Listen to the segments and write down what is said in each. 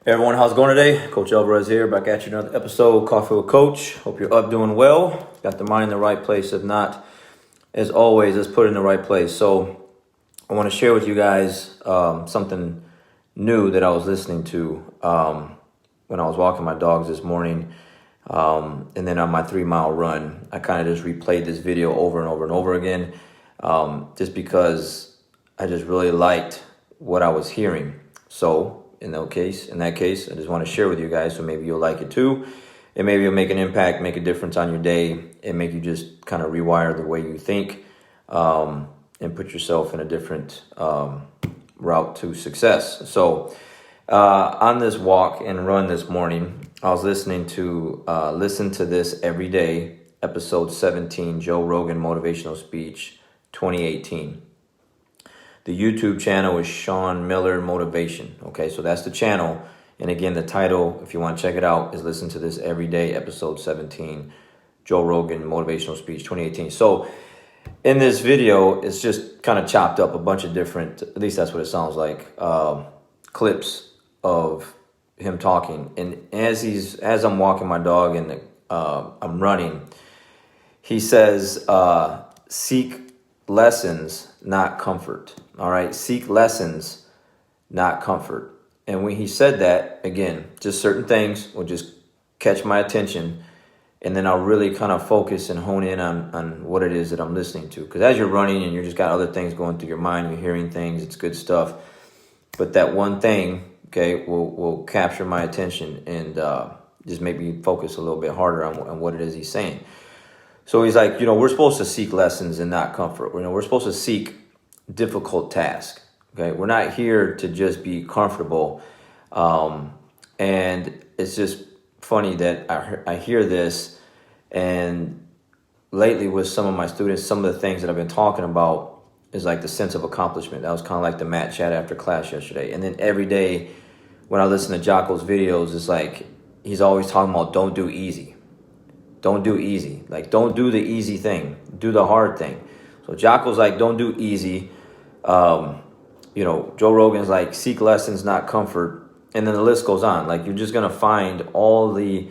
Hey everyone, how's it going today? Coach Alvarez here, back at you another episode, Coffee with Coach. Hope you're up doing well. Got the mind in the right place. If not, as always, let's put it in the right place. So I want to share with you guys something new that I was listening to when I was walking my dogs this morning. And then on my 3-mile run, I kind of just replayed this video over and over and over again, just because I just really liked what I was hearing. So in that case, I just want to share with you guys so maybe you'll like it too. And maybe it'll make an impact, make a difference on your day, and make you just kind of rewire the way you think and put yourself in a different route to success. So on this walk and run this morning, I was listening to Listen to This Every Day, episode 17, Joe Rogan Motivational Speech 2018. The YouTube channel is Sean Miller Motivation. Okay, so that's the channel. And again, the title, if you want to check it out, is Listen to This Every Day, episode 17, Joe Rogan Motivational Speech 2018. So in this video, it's just kind of chopped up a bunch of different, at least that's what it sounds like, clips of him talking. And as I'm walking my dog and I'm running, he says, seek lessons, not comfort. All right, seek lessons, not comfort. And when he said that, again, just certain things will just catch my attention, and then I'll really kind of focus and hone in on what it is that I'm listening to. Because as you're running and you're just got other things going through your mind, you're hearing things, it's good stuff. But that one thing, okay, will capture my attention and just make me focus a little bit harder on what it is he's saying. So he's like, we're supposed to seek lessons and not comfort. We're supposed to seek difficult tasks. Okay, we're not here to just be comfortable. And it's just funny that I hear this, and lately with some of my students, some of the things that I've been talking about is like the sense of accomplishment. That was kind of like the Matt chat after class yesterday. And then every day when I listen to Jocko's videos, it's like he's always talking about don't do easy. Don't do easy. Like, don't do the easy thing. Do the hard thing. So Jocko's like, don't do easy. Joe Rogan's like, seek lessons, not comfort. And then the list goes on. Like, you're just going to find all the,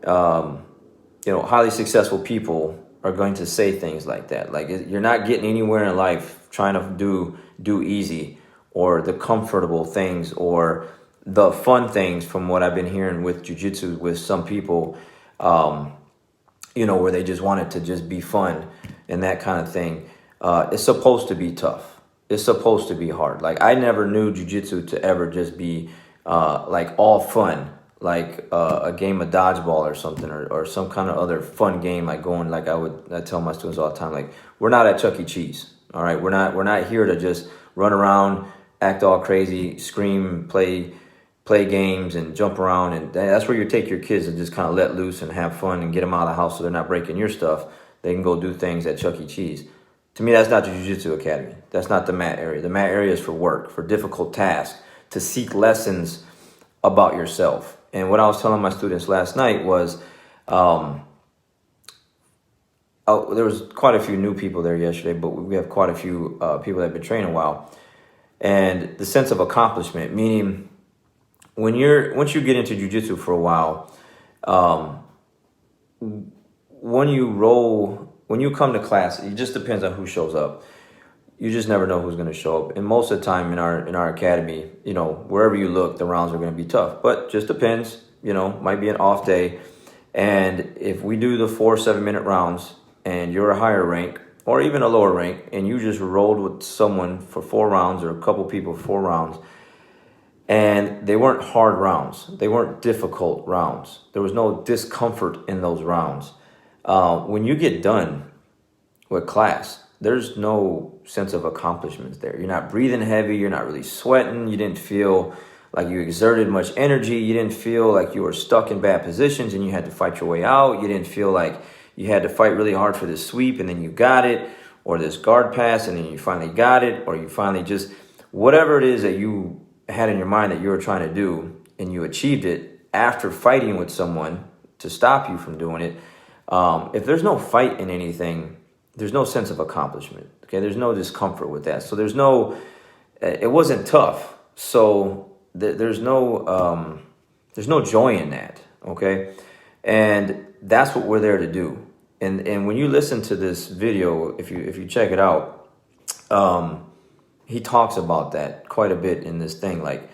highly successful people are going to say things like that. Like, you're not getting anywhere in life trying to do easy or the comfortable things or the fun things, from what I've been hearing with jiu-jitsu with some people, where they just want it to just be fun and that kind of thing. It's supposed to be tough. It's supposed to be hard. Like, I never knew jiu-jitsu to ever just be like all fun, like a game of dodgeball or something, or some kind of other fun game, like going, like I tell my students all the time, like, we're not at Chuck E. Cheese. All right, we're not here to just run around, act all crazy, scream, play games and jump around, and that's where you take your kids and just kind of let loose and have fun and get them out of the house so they're not breaking your stuff. They can go do things at Chuck E. Cheese. To me, that's not the Jiu-Jitsu Academy. That's not the mat area. The mat area is for work, for difficult tasks, to seek lessons about yourself. And what I was telling my students last night was, there was quite a few new people there yesterday, but we have quite a few people that have been training a while. And the sense of accomplishment, meaning once you get into jiu-jitsu for a while, when you come to class, it just depends on who shows up. You just never know who's going to show up. And most of the time in our academy, wherever you look, the rounds are going to be tough. But just depends, might be an off day. And if we do the 4 7-minute rounds and you're a higher rank or even a lower rank, and you just rolled with someone for 4 rounds or a couple people for 4 rounds, and they weren't hard rounds, they weren't difficult rounds, there was no discomfort in those rounds. When you get done with class, there's no sense of accomplishments there. You're not breathing heavy. You're not really sweating. You didn't feel like you exerted much energy. You didn't feel like you were stuck in bad positions and you had to fight your way out. You didn't feel like you had to fight really hard for this sweep and then you got it, or this guard pass and then you finally got it, or you finally just, whatever it is that you had in your mind that you were trying to do and you achieved it after fighting with someone to stop you from doing it. If there's no fight in anything, there's no sense of accomplishment. Okay, there's no discomfort with that. So it wasn't tough. So there's no joy in that. Okay, and that's what we're there to do. And when you listen to this video, if you check it out, he talks about that quite a bit in this thing. Like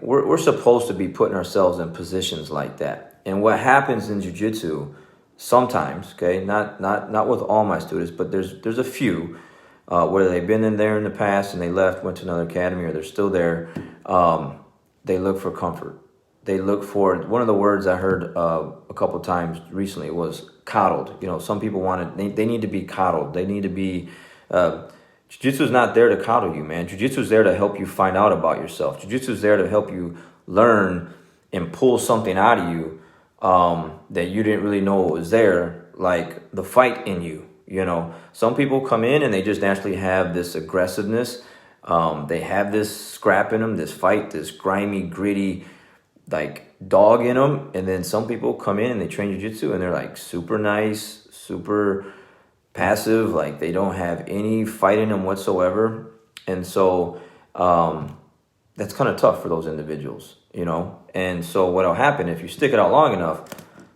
we're supposed to be putting ourselves in positions like that. And what happens in jiu-jitsu sometimes, okay, not with all my students, but there's a few where they've been in there in the past and they left, went to another academy, or they're still there. They look for comfort. They look for, one of the words I heard a couple times recently was coddled. You know, some people they need to be coddled. They need to be, jiu-jitsu is not there to coddle you, man. Jiu-jitsu is there to help you find out about yourself. Jiu-jitsu is there to help you learn and pull something out of you that you didn't really know was there, like the fight in you. You know, some people come in and they just naturally have this aggressiveness. They have this scrap in them, this fight, this grimy, gritty, like dog in them. And then some people come in and they train jiu-jitsu and they're like super nice, super passive, like they don't have any fight in them whatsoever. And so that's kind of tough for those individuals, you know. And so what'll happen if you stick it out long enough,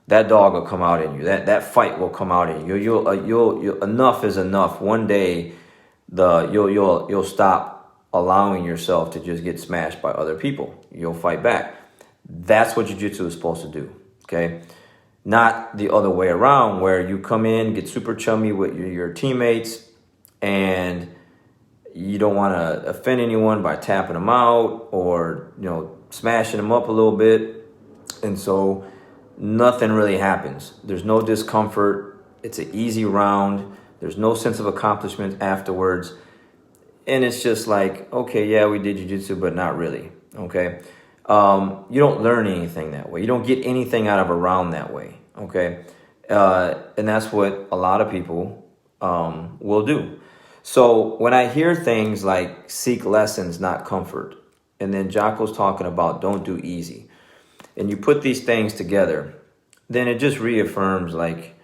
that dog will come out in you. That fight will come out in you. You'll enough is enough. One day, you'll stop allowing yourself to just get smashed by other people. You'll fight back. That's what jiu-jitsu is supposed to do. Okay, not the other way around, where you come in, get super chummy with your teammates, and you don't want to offend anyone by tapping them out or smashing them up a little bit, and so nothing really happens. There's no discomfort. It's an easy round. There's no sense of accomplishment afterwards. And it's just like, okay, yeah, we did jiu-jitsu, but not really, okay? You don't learn anything that way. You don't get anything out of a round that way, okay? And that's what a lot of people will do. So when I hear things like seek lessons, not comfort, and then Jocko's talking about don't do easy, and you put these things together, then it just reaffirms like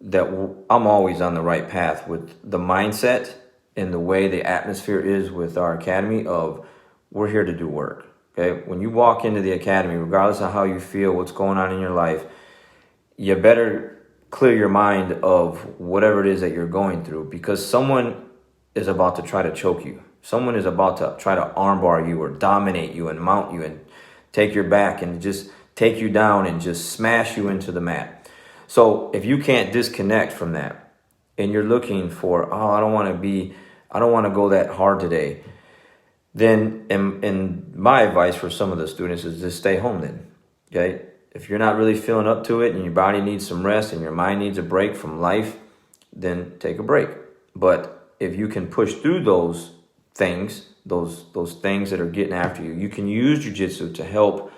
that I'm always on the right path with the mindset and the way the atmosphere is with our academy of we're here to do work. Okay, when you walk into the academy, regardless of how you feel, what's going on in your life, you better clear your mind of whatever it is that you're going through, because someone is about to try to choke you. Someone is about to try to armbar you or dominate you and mount you and take your back and just take you down and just smash you into the mat. So if you can't disconnect from that and you're looking for, I don't want to go that hard today, then and my advice for some of the students is just stay home then. Okay? If you're not really feeling up to it and your body needs some rest and your mind needs a break from life, then take a break. But if you can push through those things, those things that are getting after you, you can use jiu-jitsu to help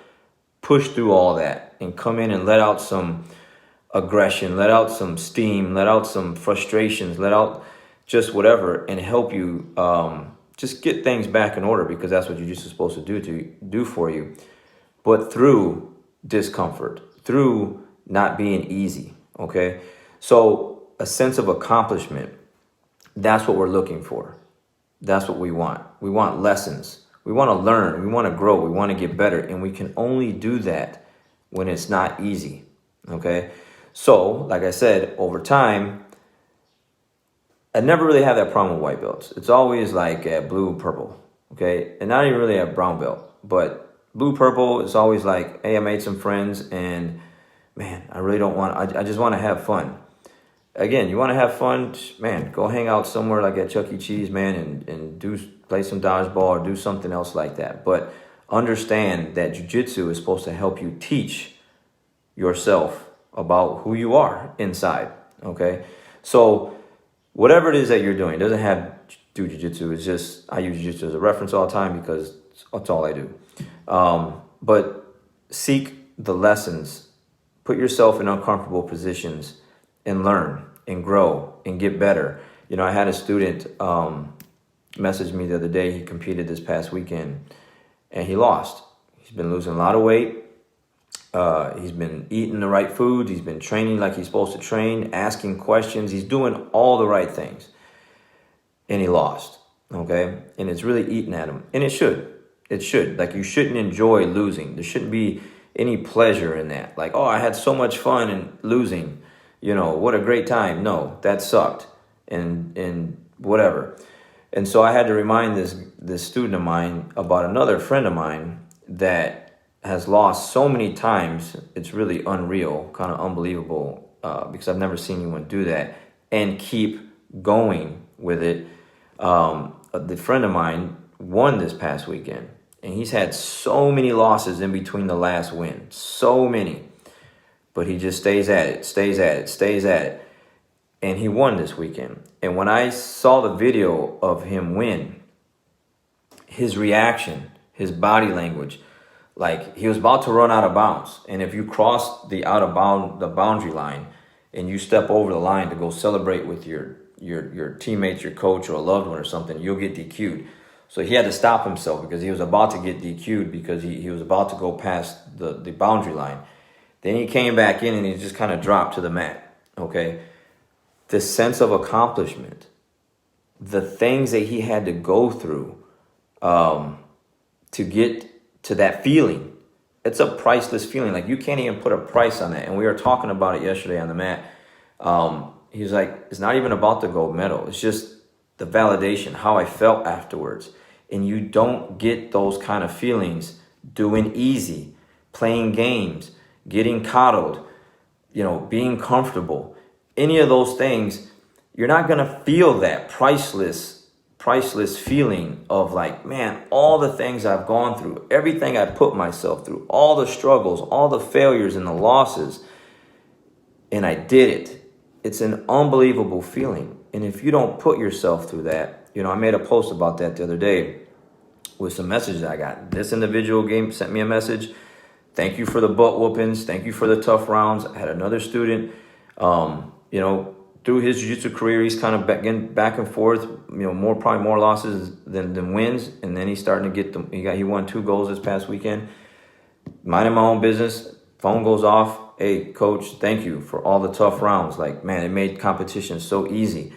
push through all that and come in and let out some aggression, let out some steam, let out some frustrations, let out just whatever, and help you just get things back in order, because that's what jiu-jitsu is supposed to do for you. But through discomfort, through not being easy, okay? So a sense of accomplishment, that's what we're looking for. That's what we want. We want lessons. We want to learn. We want to grow. We want to get better. And we can only do that when it's not easy, okay? So, like I said, over time, I never really have that problem with white belts. It's always like blue, purple, okay? And not even really a brown belt. But blue, purple, it's always like, hey, I made some friends and, man, I really don't want, I just want to have fun. Again, you want to have fun, man, go hang out somewhere like at Chuck E. Cheese, man, and play some dodgeball or do something else like that. But understand that jiu-jitsu is supposed to help you teach yourself about who you are inside, okay? So whatever it is that you're doing, it doesn't have to do jiu-jitsu. It's just, I use jiu-jitsu as a reference all the time because that's all I do. But seek the lessons, put yourself in uncomfortable positions, and learn and grow and get better. I had a student message me the other day. He competed this past weekend and he lost. He's been losing a lot of weight. He's been eating the right food. He's been training like he's supposed to train, asking questions. He's doing all the right things. And he lost, okay? And it's really eating at him. And it should. It should. Like, you shouldn't enjoy losing. There shouldn't be any pleasure in that. Like, oh, I had so much fun in losing. What a great time. No, that sucked. And whatever. And so I had to remind this student of mine about another friend of mine that has lost so many times. It's really unreal, kind of unbelievable, because I've never seen anyone do that and keep going with it. The friend of mine won this past weekend, and he's had so many losses in between the last win, so many, but he just stays at it. And he won this weekend. And when I saw the video of him win, his reaction, his body language, like, he was about to run out of bounds. And if you cross the boundary line and you step over the line to go celebrate with your teammates, your coach, or a loved one or something, you'll get DQ'd. So he had to stop himself because he was about to get DQ'd because he was about to go past the boundary line. Then he came back in and he just kind of dropped to the mat, okay? The sense of accomplishment, the things that he had to go through to get to that feeling. It's a priceless feeling. Like, you can't even put a price on that. And we were talking about it yesterday on the mat. He was like, it's not even about the gold medal. It's just the validation, how I felt afterwards. And you don't get those kind of feelings doing easy, playing games, getting coddled, being comfortable. Any of those things, you're not going to feel that priceless feeling of, like, man, all the things I've gone through, everything I put myself through, all the struggles, all the failures and the losses, and I did it. It's an unbelievable feeling. And if you don't put yourself through that, I made a post about that the other day with some messages I got. This individual sent me a message. Thank you for the butt whoopings. Thank you for the tough rounds. I had another student, through his jiu-jitsu career, he's kind of back and forth, probably more losses than wins. And then he's starting to get he won 2 goals this past weekend. Minding my own business. Phone goes off. Hey, coach, thank you for all the tough rounds. Like, man, it made competition so easy.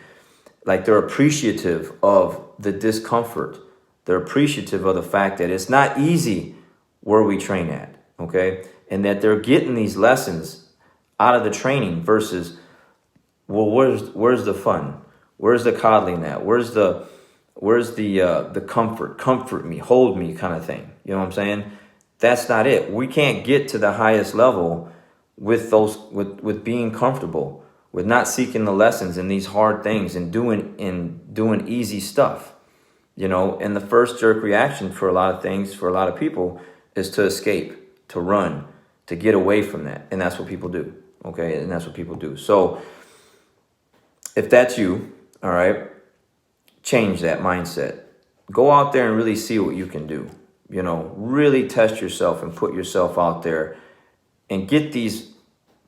Like, they're appreciative of the discomfort. They're appreciative of the fact that it's not easy where we train at, okay? And that they're getting these lessons out of the training versus, well, where's the fun? Where's the coddling at? Where's the comfort me, hold me kind of thing? You know what I'm saying? That's not it. We can't get to the highest level with being comfortable, with not seeking the lessons in these hard things and doing easy stuff. And the first jerk reaction for a lot of things, for a lot of people, is to escape, to run, to get away from that. And that's what people do. Okay. And that's what people do. So if that's you, all right, change that mindset. Go out there and really see what you can do. Really test yourself and put yourself out there and get these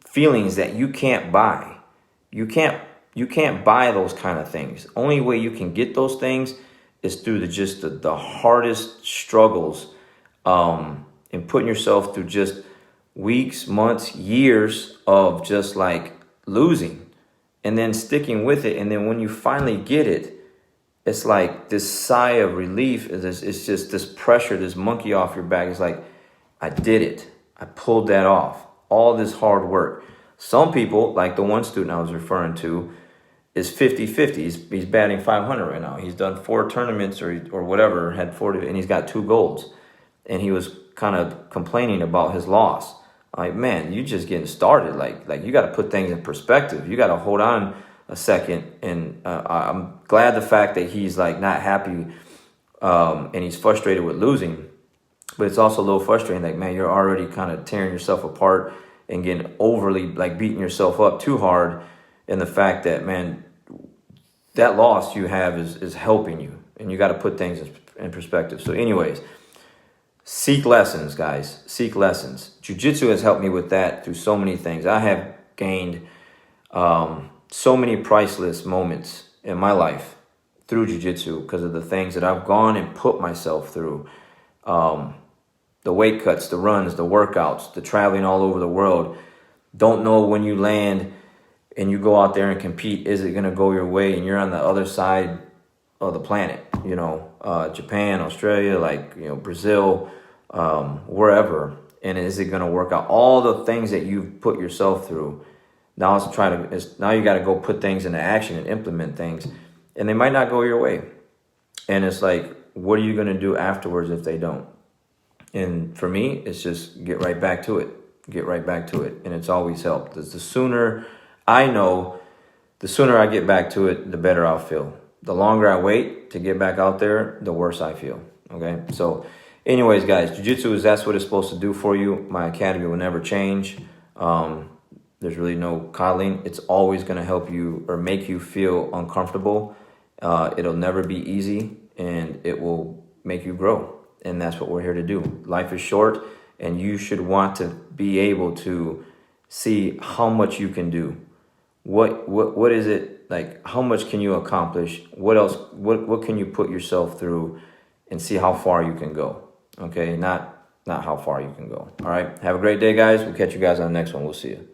feelings that you can't buy. You can't buy those kind of things. Only way you can get those things is through the hardest struggles, and putting yourself through just weeks, months, years of just like losing and then sticking with it. And then when you finally get it, it's like this sigh of relief. It's just this pressure, this monkey off your back. It's like, I did it. I pulled that off. All this hard work. Some people, like the one student I was referring to, is 50-50. He's batting 500 right now. He's done 4 tournaments or whatever, had 40, and he's got 2 golds. And he was kind of complaining about his loss. Like, man, you're just getting started. Like you got to put things in perspective. You got to hold on a second. And I'm glad the fact that he's like not happy and he's frustrated with losing. But it's also a little frustrating. Like, man, you're already kind of tearing yourself apart and getting overly like beating yourself up too hard. And the fact that, man, that loss you have is helping you. And you got to put things in perspective. So anyways, seek lessons, guys. Seek lessons. Jiu-jitsu has helped me with that through so many things. I have gained so many priceless moments in my life through jiu-jitsu because of the things that I've gone and put myself through. The weight cuts, the runs, the workouts, the traveling all over the world. Don't know when you land and you go out there and compete, is it going to go your way? And you're on the other side of the planet. Japan, Australia, like, Brazil, wherever. And is it going to work out? All the things that you've put yourself through. Now now you got to go put things into action and implement things, and they might not go your way. And it's like, what are you going to do afterwards if they don't? And for me, it's just get right back to it. Get right back to it. And it's always helped. The sooner I get back to it, the better I'll feel. The longer I wait to get back out there, the worse I feel. Okay? So anyways, guys, jiu-jitsu that's what it's supposed to do for you. My academy will never change. There's really no coddling. It's always going to help you or make you feel uncomfortable. It'll never be easy, and it will make you grow. And that's what we're here to do. Life is short, and you should want to be able to see how much you can do. What is it like? How much can you accomplish? What else? What can you put yourself through, and see how far you can go? Okay, not how far you can go. All right. Have a great day, guys. We'll catch you guys on the next one. We'll see you.